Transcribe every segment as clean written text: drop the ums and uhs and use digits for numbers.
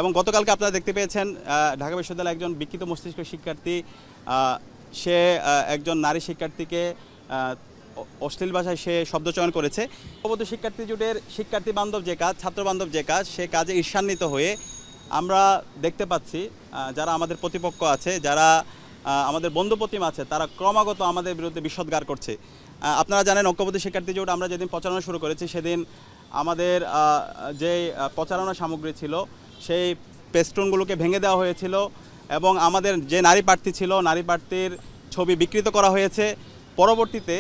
এবং গতকালকে আপনারা দেখতে পেয়েছেন ঢাকা বিশ্ববিদ্যালয়ের একজন বিকৃত মস্তিষ্ক শিক্ষার্থী সে একজন নারী শিক্ষার্থীকে অশ্লীল ভাষায় সে শব্দচয়ন করেছে। ঐক্যবদ্ধ শিক্ষার্থী জোটের শিক্ষার্থী বান্ধব যে কাজ, ছাত্র বান্ধব যে কাজ, সে কাজে ঈর্ষান্বিত হয়ে আমরা দেখতে পাচ্ছি যারা আমাদের প্রতিপক্ষ আছে, যারা আমাদের বন্ধুপ্রতিম আছে, তারা ক্রমাগত আমাদের বিরুদ্ধে বিষোদ্গার করছে। আপনারা জানেন ঐক্যবদ্ধ শিক্ষার্থী জোট আমরা যেদিন প্রচারণা শুরু করেছি সেদিন আমাদের যে প্রচারণা সামগ্রী ছিল সেই পেস্টুনগুলোকে ভেঙে দেওয়া হয়েছিল এবং আমাদের যে নারী প্রার্থী ছিল নারী প্রার্থীর ছবি বিকৃত করা হয়েছে। পরবর্তীতে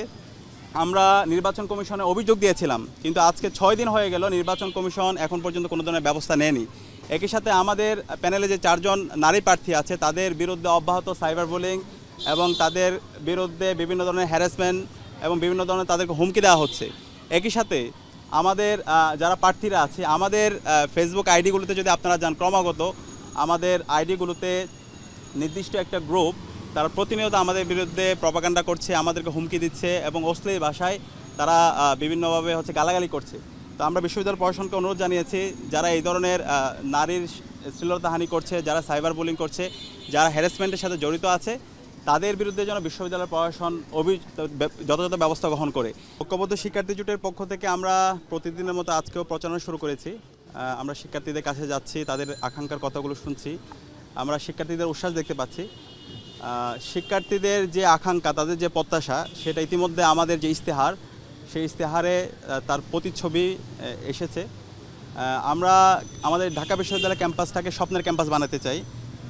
আমরা নির্বাচন কমিশনে অভিযোগ দিয়েছিলাম, কিন্তু আজকে 6 দিন হয়ে গেল নির্বাচন কমিশন এখন পর্যন্ত কোনো ধরনের ব্যবস্থা নেয়নি। একই সাথে আমাদের প্যানেলে যে 4 জন নারী প্রার্থী আছে তাদের বিরুদ্ধে অব্যাহত সাইবার বুলিং এবং তাদের বিরুদ্ধে বিভিন্ন ধরনের হ্যারাসমেন্ট এবং বিভিন্ন ধরনের তাদেরকে হুমকি দেওয়া হচ্ছে। একই সাথে আমাদের যারা প্রার্থীরা আছে আমাদের ফেসবুক আইডিগুলোতে যদি আপনারা যান, ক্রমাগত আমাদের আইডিগুলোতে নির্দিষ্ট একটা গ্রুপ তারা প্রতিনিয়ত আমাদের বিরুদ্ধে প্রপাগান্ডা করছে, আমাদেরকে হুমকি দিচ্ছে এবং অশ্লীল ভাষায় তারা বিভিন্নভাবে গালাগালি করছে। তো আমরা বিশ্ববিদ্যালয় প্রশাসনকে অনুরোধ জানিয়েছি, যারা এই ধরনের নারীর শ্লীলতাহানি করছে, যারা সাইবার বুলিং করছে, যারা হ্যারাসমেন্টের সাথে জড়িত আছে, তাদের বিরুদ্ধে যেন বিশ্ববিদ্যালয় প্রশাসন যথাযথ ব্যবস্থা গ্রহণ করে। ঐক্যবদ্ধ শিক্ষার্থী জোটের পক্ষ থেকে আমরা প্রতিদিনের মতো আজকেও প্রচারণা শুরু করেছি। আমরা শিক্ষার্থীদের কাছে যাচ্ছি, তাদের আকাঙ্ক্ষার কথাগুলো শুনছি, আমরা শিক্ষার্থীদের উচ্ছ্বাস দেখতে পাচ্ছি। শিক্ষার্থীদের যে আকাঙ্ক্ষা, তাদের যে প্রত্যাশা, সেটা ইতিমধ্যে আমাদের যে ইশতেহার, সেই ইশতেহারে তার প্রতিচ্ছবি এসেছে। আমরা আমাদের ঢাকা বিশ্ববিদ্যালয় ক্যাম্পাসটাকে স্বপ্নের ক্যাম্পাস বানাতে চাই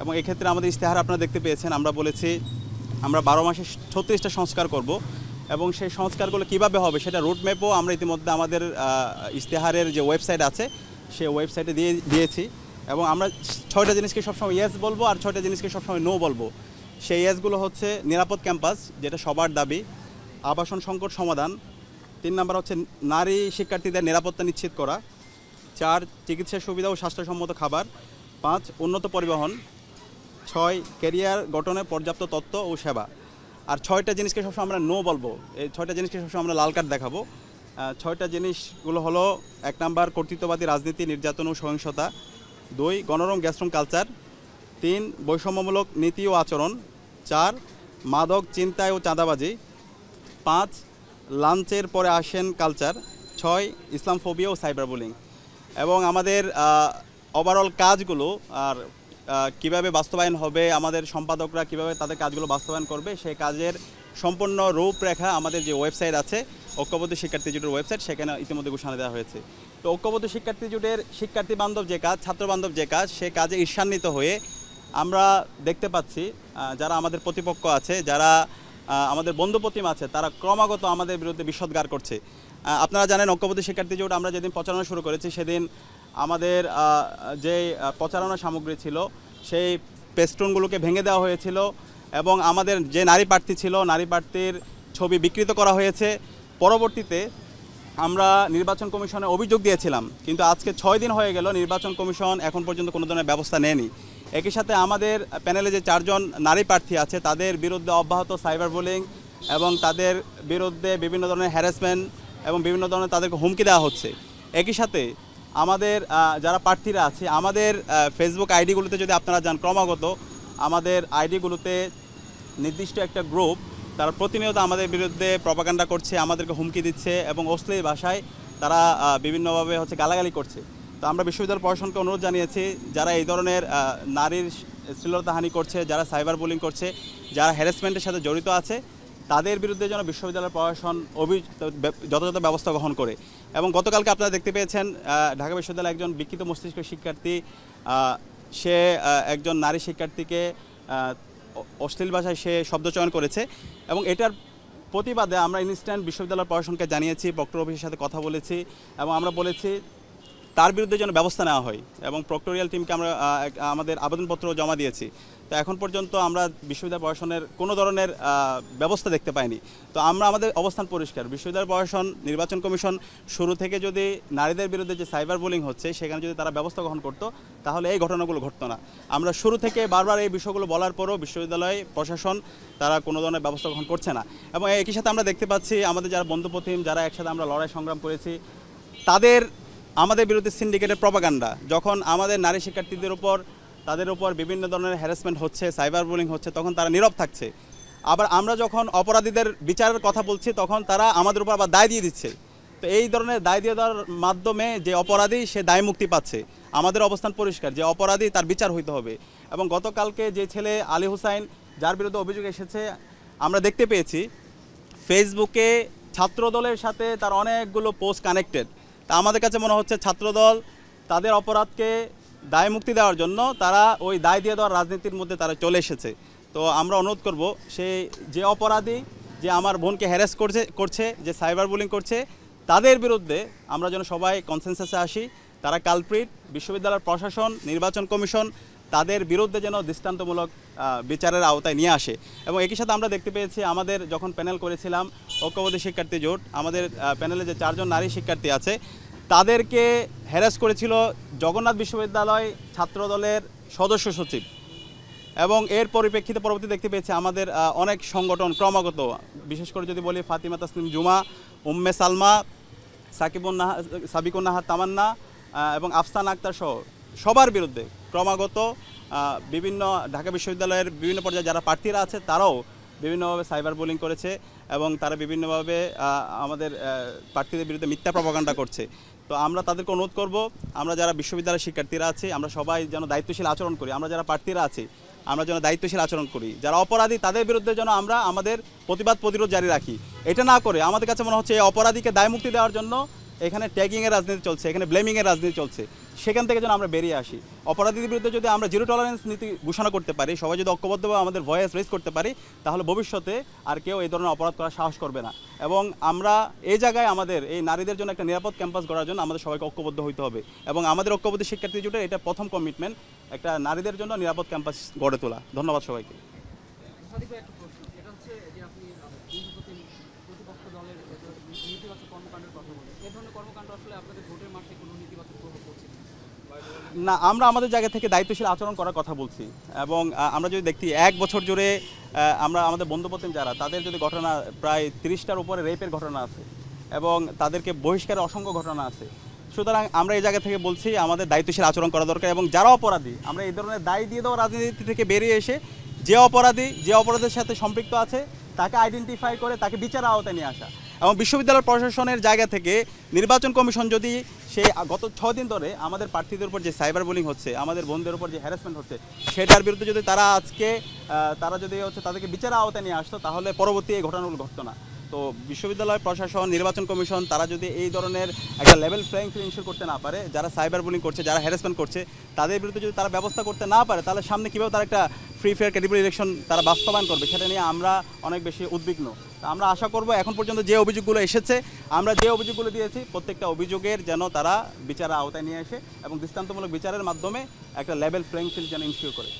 এবং এক্ষেত্রে আমাদের ইশতেহার আপনারা দেখতে পেয়েছেন। আমরা বলেছি আমরা 12 মাসে 36টা সংস্কার করব এবং সেই সংস্কারগুলো কীভাবে হবে সেটা রুটম্যাপও আমরা ইতিমধ্যে আমাদের ইশতেহারের যে ওয়েবসাইট আছে সেই ওয়েবসাইটে দিয়েছি এবং আমরা 6টা জিনিসকে সবসময় ইয়েস বলবো আর 6টা জিনিসকে সবসময় নো বলবো। সেই ইয়েসগুলো হচ্ছে নিরাপদ ক্যাম্পাস, যেটা সবার দাবি, আবাসন সংকট সমাধান, 3 নম্বর হচ্ছে নারী শিক্ষার্থীদের নিরাপত্তা নিশ্চিত করা, 4 চিকিৎসা সুবিধা ও স্বাস্থ্যসম্মত খাবার, 5 উন্নত পরিবহন, 6 ক্যারিয়ার গঠনে পর্যাপ্ত তথ্য ও সেবা। আর 6টা জিনিসকে সবসময় আমরা নো বলবো, এই 6টা জিনিসকে সবসময় আমরা লাল কার্ড দেখাবো। 6টা জিনিসগুলো হলো 1 নম্বর কর্তৃত্ববাদী রাজনীতি, নির্যাতন ও সহিংসতা, 2 গণরম গ্যাস্ট্রম কালচার, 3 বৈষম্যমূলক নীতি ও আচরণ, 4 মাদক চিন্তায় ও চাঁদাবাজি, 5 লাঞ্চের পরে আসেন কালচার, 6 ইসলামফোবিয়া ও সাইবার বুলিং। এবং আমাদের ওভারঅল কাজগুলো আর কিভাবে বাস্তবায়ন হবে, আমাদের সম্পাদকরা কিভাবে তাদের কাজগুলো বাস্তবায়ন করবে, সেই কাজের সম্পূর্ণ রূপরেখা আমাদের যে ওয়েবসাইট আছে ঐক্যবদ্ধ শিক্ষার্থী জোটের ওয়েবসাইট, সেখানে ইতিমধ্যে ঘোষণা দেওয়া হয়েছে। তো ঐক্যবদ্ধ শিক্ষার্থী জোটের শিক্ষার্থী বান্ধব যে কাজ, ছাত্র বান্ধব যে কাজ, সে কাজে ঈর্ষান্বিত হয়ে আমরা দেখতে পাচ্ছি যারা আমাদের প্রতিপক্ষ আছে, যারা আমাদের বন্ধুপ্রতিম আছে, তারা ক্রমাগত আমাদের বিরুদ্ধে বিষোদ্গার করছে। আপনারা জানেন ঐক্যবদ্ধ শিক্ষার্থী জোট আমরা যেদিন প্রচারণা শুরু করেছি সেদিন আমাদের যে প্রচারণা সামগ্রী ছিল সেই পেস্টুনগুলোকে ভেঙে দেওয়া হয়েছিল এবং আমাদের যে নারী প্রার্থী ছিল নারী প্রার্থীর ছবি বিকৃত করা হয়েছে। পরবর্তীতে আমরা নির্বাচন কমিশনে অভিযোগ দিয়েছিলাম, কিন্তু আজকে 6 দিন হয়ে গেল নির্বাচন কমিশন এখন পর্যন্ত কোনো ধরনের ব্যবস্থা নেয়নি। একই সাথে আমাদের প্যানেলে যে 4 জন নারী প্রার্থী আছে তাদের বিরুদ্ধে অব্যাহত সাইবার বুলিং এবং তাদের বিরুদ্ধে বিভিন্ন ধরনের হ্যারাসমেন্ট এবং বিভিন্ন ধরনের তাদেরকে হুমকি দেওয়া হচ্ছে। একই সাথে আমাদের যারা প্রার্থীরা আছে আমাদের ফেসবুক আইডিগুলোতে যদি আপনারা যান, ক্রমাগত আমাদের আইডিগুলোতে নির্দিষ্ট একটা গ্রুপ তারা প্রতিনিয়ত আমাদের বিরুদ্ধে প্রপাগান্ডা করছে, আমাদেরকে হুমকি দিচ্ছে এবং অশ্লীল ভাষায় তারা বিভিন্নভাবে গালাগালি করছে। তো আমরা বিশ্ববিদ্যালয় প্রশাসনকে অনুরোধ জানিয়েছি, যারা এই ধরনের নারীর শ্লীলতাহানি করছে, যারা সাইবার বুলিং করছে, যারা হ্যারাসমেন্টের সাথে জড়িত আছে, তাদের বিরুদ্ধে যেন বিশ্ববিদ্যালয় প্রশাসন যথাযথ ব্যবস্থা গ্রহণ করে। এবং গতকালকে আপনারা দেখতে পেয়েছেন ঢাকা বিশ্ববিদ্যালয়ের একজন বিকৃত মস্তিষ্ক শিক্ষার্থী সে একজন নারী শিক্ষার্থীকে অশ্লীল ভাষায় সে শব্দচয়ন করেছে এবং এটার প্রতিবাদে আমরা ইনস্ট্যান্ট বিশ্ববিদ্যালয় প্রশাসনকে জানিয়েছি, প্রক্টর অফিসের সাথে কথা বলেছি এবং আমরা বলেছি তার বিরুদ্ধে যেন ব্যবস্থা নেওয়া হয় এবং প্রক্টোরিয়াল টিমকে আমরা আমাদের আবেদনপত্র জমা দিয়েছি। তো এখন পর্যন্ত আমরা বিশ্ববিদ্যালয় প্রশাসনের কোনো ধরনের ব্যবস্থা দেখতে পাইনি। তো আমরা আমাদের অবস্থান পরিষ্কার, বিশ্ববিদ্যালয় প্রশাসন, নির্বাচন কমিশন শুরু থেকে যদি নারীদের বিরুদ্ধে যে সাইবার বুলিং হচ্ছে সেখানে যদি তারা ব্যবস্থা গ্রহণ করতো তাহলে এই ঘটনাগুলো ঘটতো না। আমরা শুরু থেকে বারবার এই বিষয়গুলো বলার পরও বিশ্ববিদ্যালয় প্রশাসন তারা কোনো ধরনের ব্যবস্থা গ্রহণ করছে না। এবং একই সাথে আমরা দেখতে পাচ্ছি আমাদের যারা বন্ধুপ্রতিম, যারা একসাথে আমরা লড়াই সংগ্রাম করেছি, তাদের আমাদের বিরুদ্ধে সিন্ডিকেটের প্রপাগান্ডা, যখন আমাদের নারী শিক্ষার্থীদের উপর তাদের উপর বিভিন্ন ধরনের হ্যারাসমেন্ট হচ্ছে, সাইবার বুলিং হচ্ছে, তখন তারা নীরব থাকছে। আবার আমরা যখন অপরাধীদের বিচারের কথা বলছি তখন তারা আমাদের উপর আবার দায় দিয়ে দিচ্ছে। তো এই ধরনের দায় দিয়ে দেওয়ার মাধ্যমে যে অপরাধী সে দায় মুক্তি পাচ্ছে। আমাদের অবস্থান পরিষ্কার যে অপরাধী তার বিচার হইতে হবে। এবং গতকালকে যে ছেলে আলী হুসাইন যার বিরুদ্ধে অভিযোগ এসেছে, আমরা দেখতে পেয়েছি ফেসবুকে ছাত্রদলের সাথে তার অনেকগুলো পোস্ট কানেক্টেড। তা আমাদের কাছে মনে হচ্ছে ছাত্রদল তাদের অপরাধকে দায় মুক্তি দেওয়ার জন্য তারা ওই দায় দিয়ে দেওয়ার রাজনীতির মধ্যে তারা চলে এসেছে। তো আমরা অনুরোধ করব যে অপরাধী যে আমার বোনকে হ্যারাস করছে যে সাইবার বুলিং করছে, তাদের বিরুদ্ধে আমরা যেন সবাই কনসেনসাসে আসি। তারা কালপ্রিট, বিশ্ববিদ্যালয়ের প্রশাসন, নির্বাচন কমিশন তাদের বিরুদ্ধে যেন দৃষ্টান্তমূলক বিচারের আওতায় নিয়ে আসে। এবং একই সাথে আমরা দেখতে পেয়েছি আমাদের যখন প্যানেল করেছিলাম ঐক্যবদ্ধ শিক্ষার্থী জোট, আমাদের প্যানেলে যে 4 জন নারী শিক্ষার্থী আছে তাদেরকে হ্যারাস করেছিল জগন্নাথ বিশ্ববিদ্যালয় ছাত্রদলের সদস্য সচিব। এবং এর পরিপ্রেক্ষিতে পরবর্তী দেখতে পেয়েছি আমাদের অনেক সংগঠন ক্রমাগত, বিশেষ করে যদি বলি ফাতিমা তাসনিম জুমা, উম্মে সালমা, সাবিকুন নাহার তামান্না এবং আফসানা আক্তার সহ সবার বিরুদ্ধে ক্রমাগত বিভিন্ন ঢাকা বিশ্ববিদ্যালয়ের বিভিন্ন পর্যায়ে যারা প্রার্থীরা আছে তারাও বিভিন্নভাবে সাইবার বুলিং করেছে এবং তারা বিভিন্নভাবে আমাদের প্রার্থীদের বিরুদ্ধে মিথ্যা প্রপাগান্ডা করছে। তো আমরা তাদেরকে অনুরোধ করব, আমরা যারা বিশ্ববিদ্যালয়ের শিক্ষার্থীরা আছি আমরা সবাই যেন দায়িত্বশীল আচরণ করি। আমরা যারা প্রার্থীরা আছি আমরা যেন দায়িত্বশীল আচরণ করি। যারা অপরাধী তাদের বিরুদ্ধে যেন আমরা আমাদের প্রতিরোধ জারি রাখি। এটা না করে আমাদের কাছে মনে হচ্ছে এই অপরাধীকে দায়মুক্তি দেওয়ার জন্য এখানে ট্যাগিংয়ের রাজনীতি চলছে, এখানে ব্লেমিংয়ের রাজনীতি চলছে। সেখান থেকে যেন আমরা বেরিয়ে আসি। অপরাধীদের বিরুদ্ধে যদি আমরা জিরো টলারেন্স নীতি ঘোষণা করতে পারি, সবাই যদি ঐক্যবদ্ধভাবে আমাদের ভয়েস রেজ করতে পারি, তাহলে ভবিষ্যতে আর কেউ এই ধরনের অপরাধ করার সাহস করবে না। এবং আমরা এই জায়গায় আমাদের এই নারীদের জন্য একটা নিরাপদ ক্যাম্পাস গড়ার জন্য আমাদের সবাইকে ঐক্যবদ্ধ হইতে হবে। এবং আমাদের ঐক্যবদ্ধ শিক্ষার্থী জোটের এটা প্রথম কমিটমেন্ট, একটা নারীদের জন্য নিরাপদ ক্যাম্পাস গড়ে তোলা। ধন্যবাদ সবাইকে। না, আমরা আমাদের জায়গা থেকে দায়িত্বশীল আচরণ করার কথা বলছি। এবং আমরা যদি দেখি 1 বছর জুড়ে আমরা আমাদের বন্ধুপ্রতিম যারা তাদের যদি ঘটনা প্রায় 30টার উপরে রেপের ঘটনা আছে এবং তাদেরকে বহিষ্কারের অসংখ্য ঘটনা আছে। সুতরাং আমরা এই জায়গা থেকে বলছি আমাদের দায়িত্বশীল আচরণ করা দরকার। এবং যারা অপরাধী আমরা এই ধরনের দায় দিয়ে দেওয়া রাজনীতি থেকে বেরিয়ে এসে যে অপরাধের সাথে সম্পৃক্ত আছে তাকে আইডেন্টিফাই করে তাকে বিচারের আওতায় নিয়ে আসা। এবং বিশ্ববিদ্যালয় প্রশাসনের জায়গা থেকে নির্বাচন কমিশন যদি সে গত 6 দিন ধরে আমাদের প্রার্থীদের উপর যে সাইবার বুলিং হচ্ছে, আমাদের বোনদের উপর যে হ্যারাসমেন্ট হচ্ছে, সেটার বিরুদ্ধে যদি তারা আজকে যদি তাদেরকে বিচারের আওতায় নিয়ে আসতো তাহলে পরবর্তী এই ঘটনাগুলো ঘটতো না। তো বিশ্ববিদ্যালয় প্রশাসন, নির্বাচন কমিশন তারা যদি এই ধরনের একটা লেভেল প্লেইং ফিল্ড ইনশিওর করতে না পারে, যারা সাইবার বুলিং করছে, যারা হ্যারাসমেন্ট করছে তাদের বিরুদ্ধে যদি তারা ব্যবস্থা করতে না পারে, তাহলে সামনে কীভাবে তারা একটা ফ্রি ফেয়ার ক্রেডিবল ইলেকশন তারা বাস্তবায়ন করবে সেটা নিয়ে আমরা অনেক বেশি উদ্বিগ্ন। আমরা আশা করব এখন পর্যন্ত যে অভিযোগগুলো এসেছে, আমরা যে অভিযোগগুলো দিয়েছি প্রত্যেকটা অভিযোগের যেন তারা বিচারের আওতায় নিয়ে আসে এবং দৃষ্টান্তমূলক বিচারের মাধ্যমে একটা লেভেল প্লেইং ফিল্ড যেন ইনশিওর করে।